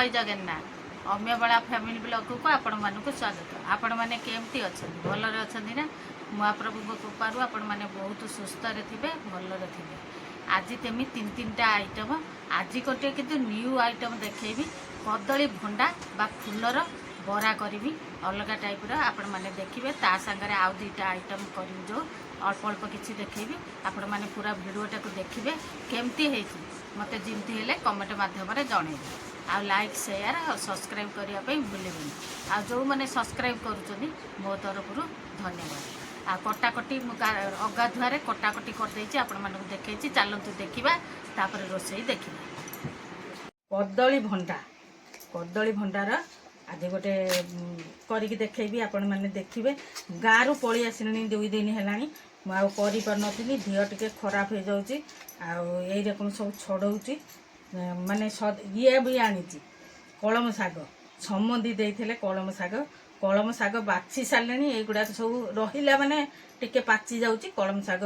जय Jagannath अम्यबला family blog को आपण मानक स्वागत। आपण मैंने केमती अच्छा भलरे अच्छा ना महाप्रभु कृपारू आपण मैंने बहुत सुस्थ थे भलरे थे। आज तेमी तीन तीन टा आइटम आज गोटे किंतु न्यू आइटम देखेबी कदली भंडा बा फुलर बरा करी अलग टाइप आपण मैंने देखिए ता सांगरे आउ दुईटा आइटम करी जो अल्प अल्प किसी देखेबी आपण मैंने पूरा भिडियोटा को देखिए केमती है मत जमती है कमेंट मध्यम जन आ लाइक शेयर और सब्सक्राइब करने भूलें आ जो मैंने सब्सक्राइब कर मो तरफ धन्यवाद। आ कटाकटी अगाधुआर कटाकटी करदे आपण मानक देखी चलतु देखा तापर रोसई देखा। कदली भंडार आज गोटे करिकी देखेबी आपण माने देखिबे। गाँव पलि आसनी 2 दिन है मुझे पार्नी देह टे खराब हो जाऊँगी आई रकम सब छड़ाऊँगी माने ये भी आनी कलम शाग सम्बंधी देते कलम शाग बाछी सारे युवा सब रहा माने टिके पाची जाऊँगी कलम शाग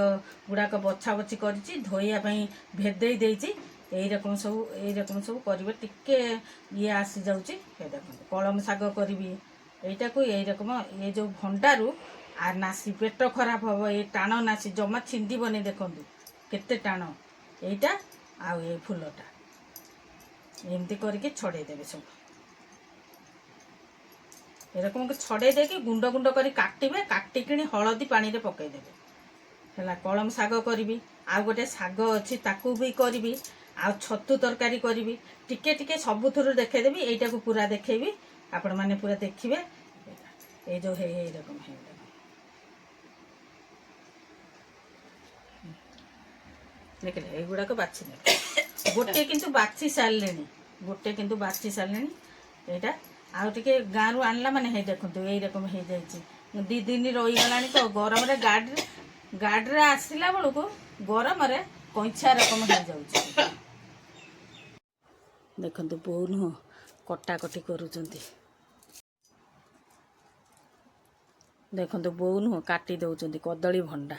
गुड़ाक बछा बछी कर धोइयापाई भेदे यही रकम सब करेंगे टिके ये आसी जाऊँगी देखो कलम शाग करी यहीटा को यही रकम ये जो भंडारू आ नासी पेट खराब हम ये टाण नासी जमा छिंदीबनी देखु केते टाण यहीटा आउ ये फुलटा एमती करके छड़ेदेवे सब एरकम छड़े देकी गुंड गुंड कर काटिबे काटिकी हलदी पानी रे पकईदेवे है कलम शाग करी आ गोटे शाग अच्छी ताकू भी करी आ छतु तरकारी करी टिके टिके सबुथुरु देखेदेवी यहीटा को पूरा देखेबी आपण माने पूरा देखिए ये जो है ये रकम है देखिए युवाक बाछी ने गोटे किंतु बाछी सारे गोटे किंतु बाछी सारे यहाँ आउ टे गाँव आणला माने हे देखो यही रकम हो जाए 2 दिन रहीगला तो गरम गाड़ी आसला बेलू को गरम कैछा रकम हो जाए देखो बो नुह कटाकटी करुँच देखो बो नुह काटी दौरान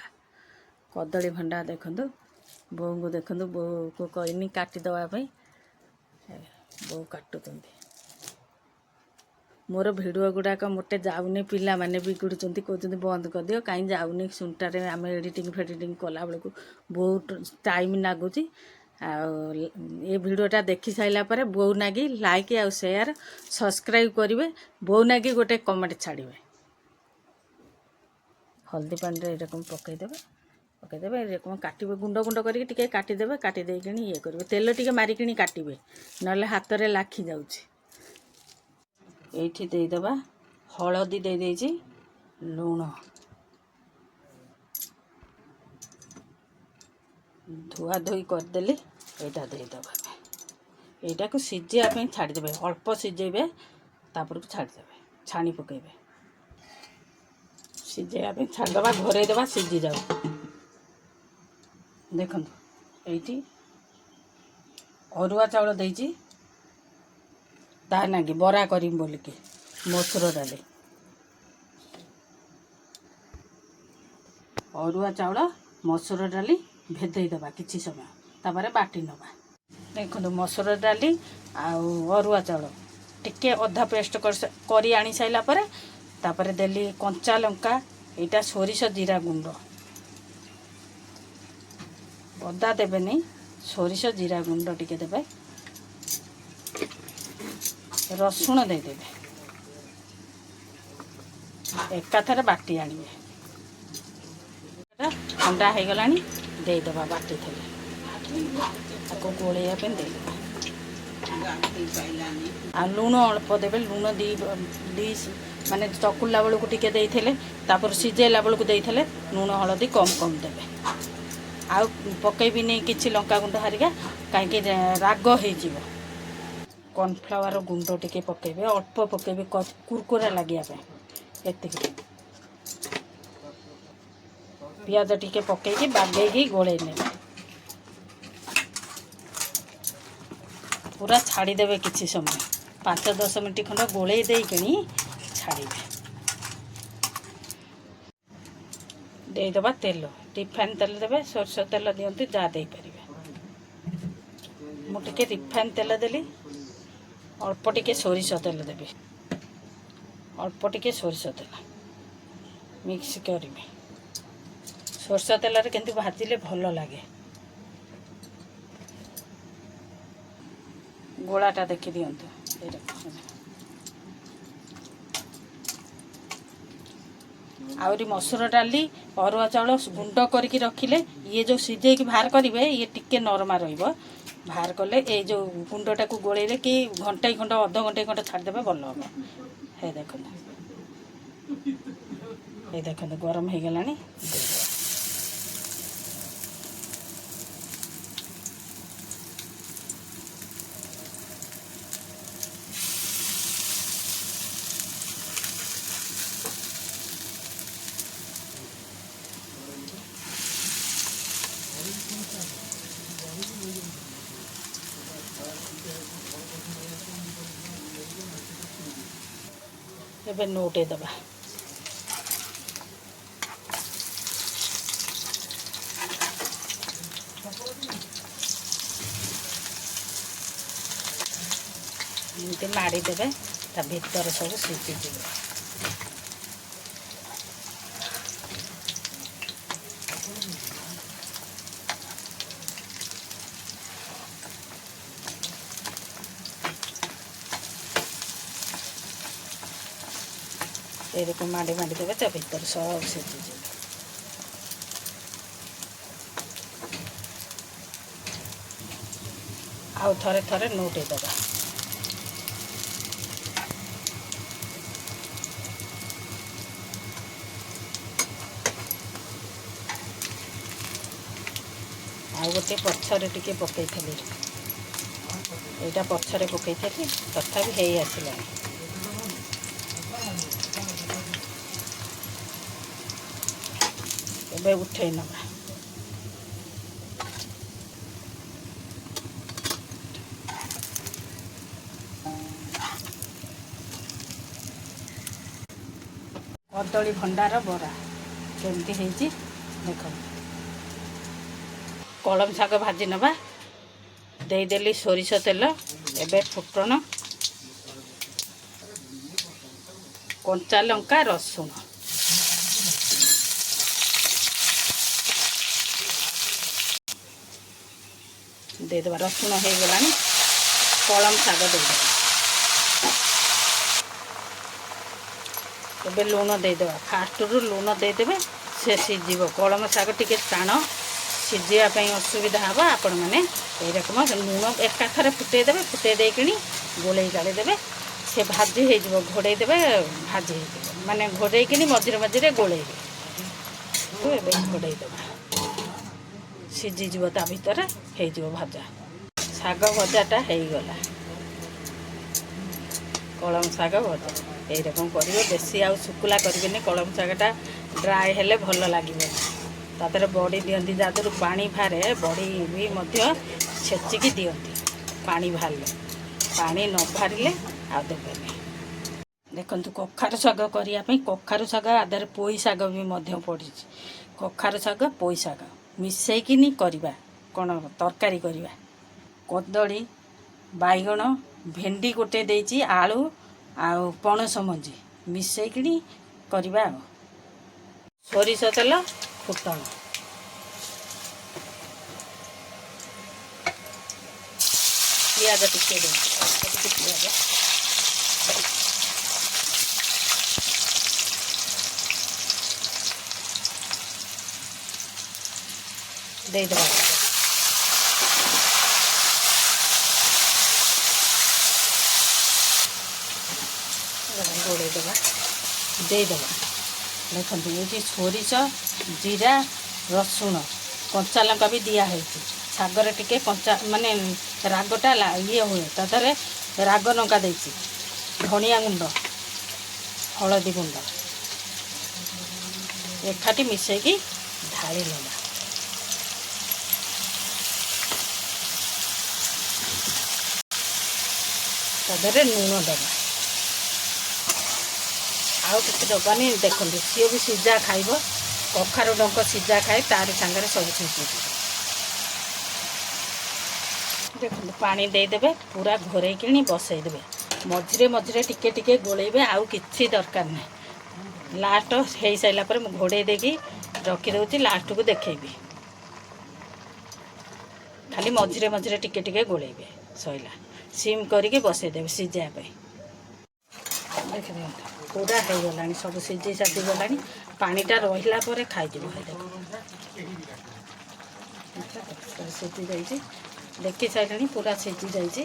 कदली भंडा देखो बो को देखो बो को कहनी काटी दवाई बो काटुं मोर भिडियो गुड़ाक मोटे जाऊनी पिला माने बिगुड़ कहते बंद कर दियो कहीं जाऊनी सुनटारे आम एडिटिंग फेडिटिंग कला बेलू बहुत टाइम लगुच ये भिडियोटा देखी सारा बो नागी लाइक आ शेयर सब्सक्राइब करेंगे बो नागी गोटे कमेंट छाड़े हल्दी पानी रे रकम पकईदेवे रकम काटे गुंड गुंड करके काटिदेवे काटिदे ये करेंगे तेल टिके मारिकी काटे ना हाथ में लाखी जाऊँगी ये देदेबा हलदी दे लुण धुआ धोई करदेली यहाँ देदेबा यहाँ को सीझापी छाड़देवे अल्प सीझेबे तापर छाड़देवे छाणी पकईबे सीझापी छाड़देबा घोरेदेबा सीझी जाऊ देखो ये अरुआ चाउल देती ता नागी बरा करी बोलिकी मसुर डाली अरुआ चाउल मसुर डाली भेदेदेबा किसी समय तापर बाटी नवा देखो मसुर डाली आरुआ चाउल टिके अधा पेस्ट कर आनी सारापर तापर देली कंचा लंका यहाँ सोरिष जीरा गुंड अदा देवेनि सोरिष जीरा गुंड टिके देवे रसुण देदेवे एकाथरे बाटी आनिए ठंडा हो गला देदेबा बाटी थे गोलैया देदेबा आ लुण अल्प देवे लुण दी माने चकुला बेलू टिके देते तापर सीझेला बेलू देते लुण हलदी कम कम देवे आ पकईबी नहीं किसी लंका गुंड हारिका कहीं राग हो कॉर्नफ्लावर गुंड टिके पकईबे अल्प पकईबे कुरकुरा लगे एति पियाज टिके पकईकी बागेगी गोले ने पूरा छाड़ीदेवे किसी समय 5-10 मिनट खंड गोले देकिनी छाड़ीबे देदेबा तेल रिफाइन तेल देवे सरसों तेल दिंतु जा दे पारे मुझे रिफाइन तेल देली अल्प टिके सोरिष तेल देवी अल्प टिके सोरिष तेल मिक्स करी सोरिष तेल केमती भाजिले भल लगे गोलाटा देखी दिंतु आहरी मसूर डाली अरुआ चाउल गुंड करके रखिले ये जो सिझे बाहर करेंगे ये टिके नरमा बाहर कले ये जो गुंडटा को गोलेले कि घंटे खंड अध घंटे खंड छाड़देवे भल हम हे देखो गरम हो गला ଏବେ ନୋଟେ ଦେବା ଏମିତି ମାଡ଼ି ଦେବେ ତା ଭିତରେ ସବୁ ସିଝିଯିବ ये माड़ी माड़ी देवे ता भीतर सब सीझी आउ थरे थरे नोटे दबा आउ गोटे पछरे टिके पकई थली एटा पछरे पकई थली तथापि हेई आसिला ଏବେ ଉଠେଇ ନେବା କଦଳୀ ଭଣ୍ଡାର ବରା କେମିତି ହେଇଛି ଦେଖ କଳମ ଶାଗ ଭାଜି ନେବା ଦେଇଦେଲି ସୋରିଷ ତେଲ ଏବେ ଫୁଟଣ କଞ୍ଚା ଲଙ୍କା ରସୁଣ देदेबा रसुण हो गला कलम शाग देदेबा ए लुण देदेबा फास्ट रु लुण देदेबे से सीझ कलम शाग टिके टाण सीझापी असुविधा हे आपण मैंने यकम लुण एकाथरे फुटेदेवे फुटे देकिनी गोलई गाड़ी देवे से भाजी हो घोड़े देवे भाजी माने घोड़े मझे मझे गोलई घोड़े देवा सीझीज ता भर हो भजा शाग भजाटा हो गला कलम शाग भजा यही रकम कर बेसी आउ शुक्ला करें कलम शागटा ड्राए हेले भल लगे तादर बड़ी दिखती जहाँ पानी बाहरे बड़ी भी छेचिकी दिखती पानी बाहर पानी न बाहर आदेवे देखु कखार शाग करने कखार शाग आधार पोई शाग भी पड़ी कखार शाग पोई शाग मिसेकिनी करवा कौन तरकारी करवा कदली बैगण भेंडी गोटे देची आलू आउ पणस मंजी मिसेकिनी करवा सोरिष तेल फुटण पियाज टिके पियाज देदेबा गोड़े देवा देदेबा देखते ये सोरिष जीरा रसुण कंचा लंका भी दिखाई शागर टिके कंचा माने रागटा ये हुए तादे राग लंका देती धनिया गुंड हलदी गुंड एकाठी मिसेकी ढाली लगा तादे लुण दबा आउ कि दबानी देखते सी भी सीझा खाइब कखार डंक सीझा खाए तार सांगे सब सीझी ଦେଖନ୍ତୁ ପାଣି ଦେଇଦେବେ, ପୁରା ଘୋରେଇକିଣି ବସେଇଦେବେ। ମଝିରେ ମଝିରେ ଟିକେ ଟିକେ ଗୋଳେଇବେ, ଆଉ କିଛି ଦରକାର ନାହିଁ। ଲାଷ୍ଟ ହେଇସାରିଲା ପରେ ମୁଁ ଘୋଡ଼େଇ ଦେଇକି ରଖିଦେଉଛି, ଲାଷ୍ଟକୁ ଦେଖେଇବି। ଖାଲି ମଝିରେ ମଝିରେ ଟିକେ ଟିକେ ଗୋଳେଇବେ, ସଇଲା। ସିମ୍ କରିକି ବସେଇଦେବେ ସିଝିବା ପାଇଁ। ଦେଖିଦିଅନ୍ତୁ ପୁରା ହେଇଗଲାଣି, ସବୁ ସିଝି ସାଝି ଗଲାଣି। ପାଣିଟା ରହିଲା ପରେ ଖାଇଯିବ। ସିଝି ଯାଇଛି, ଦେଖି ସାରିଲାଣି, ପୁରା ସିଝି ଯାଇଛି।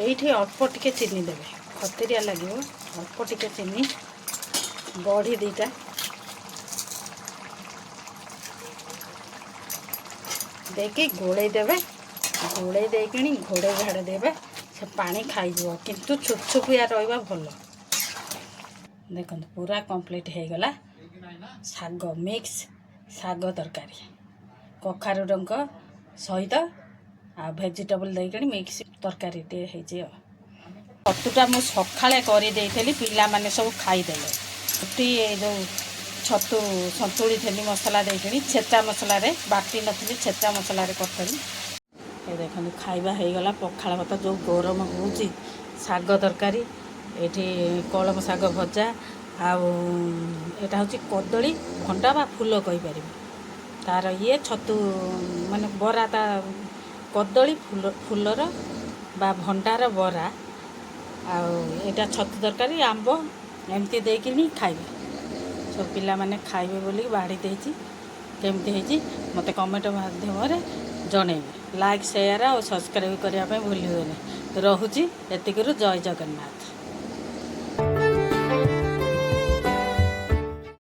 ଏଇଠି ଅଳ୍ପ ଟିକେ ଚିନି ଦେବେ, ଖତିରିଆ ଲାଗିବ। ଅଳ୍ପ ଟିକେ ଚିନି, ବଢ଼ି ଦୁଇଟା ଦେଇକି ଗୋଳେଇ ଦେବେ। ଗୋଳେଇ ଦେଇକିଣି ଘୋଡ଼େଇ ଘାଡ଼େଇ ଦେବେ, ସେ ପାଣି ଖାଇଯିବ। କିନ୍ତୁ ଛୁପଛୁପିଆ ରହିବା ଭଲ। ଦେଖନ୍ତୁ ପୁରା କମ୍ପ୍ଲିଟ୍ ହେଇଗଲା। ଶାଗ ମିକ୍ସ ଶାଗ ତରକାରୀ, କଖାରୁ ଡଙ୍କ ସହିତ ଆଉ ଭେଜିଟେବୁଲ୍ ଦେଇକିଣି ମିକ୍ସ ତରକାରୀଟିଏ ହେଇଛି। ଆଉ ଛତୁଟା ମୁଁ ସକାଳେ କରିଦେଇଥିଲି, ପିଲାମାନେ ସବୁ ଖାଇଦେଲେ। ରୁଟି ଯେଉଁ ଛତୁ ସନ୍ତୁଳିଥିଲି ମସଲା ଦେଇକିଣି, ଛେଚା ମସଲାରେ ବାଟି ନଥିଲି, ଛେଚା ମସଲାରେ କରିଥିଲି। ଏ ଦେଖନ୍ତୁ ଖାଇବା ହେଇଗଲା। ପଖାଳ ଭାତ ଯେଉଁ ଗରମ ହେଉଛି, ଶାଗ ତରକାରୀ, ଏଠି କଳମ ଶାଗ ଭଜା, ଆଉ ଏଇଟା ହେଉଛି କଦଳୀ ଭଣ୍ଡା ବା ଫୁଲ କହିପାରିବେ। ତାର ଇଏ ଛତୁ ମାନେ ବରା, ତା କଦଳୀ ଫୁଲର ବା ଭଣ୍ଡାର ବରା, ଆଉ ଏଇଟା ଛତୁ ତରକାରୀ, ଆମ୍ବ ଏମିତି ଦେଇକିନି ଖାଇବେ। ସବୁ ପିଲାମାନେ ଖାଇବେ ବୋଲି ବାଢ଼ି ଦେଇଛି। କେମିତି ହେଇଛି ମୋତେ କମେଣ୍ଟ ମାଧ୍ୟମରେ ଜଣେଇବେ। ଲାଇକ୍, ସେୟାର ଆଉ ସବସ୍କ୍ରାଇବ୍ କରିବା ପାଇଁ ଭୁଲିବେନି। ରହୁଛି ଏତିକିରୁ। ଜୟ ଜଗନ୍ନାଥ।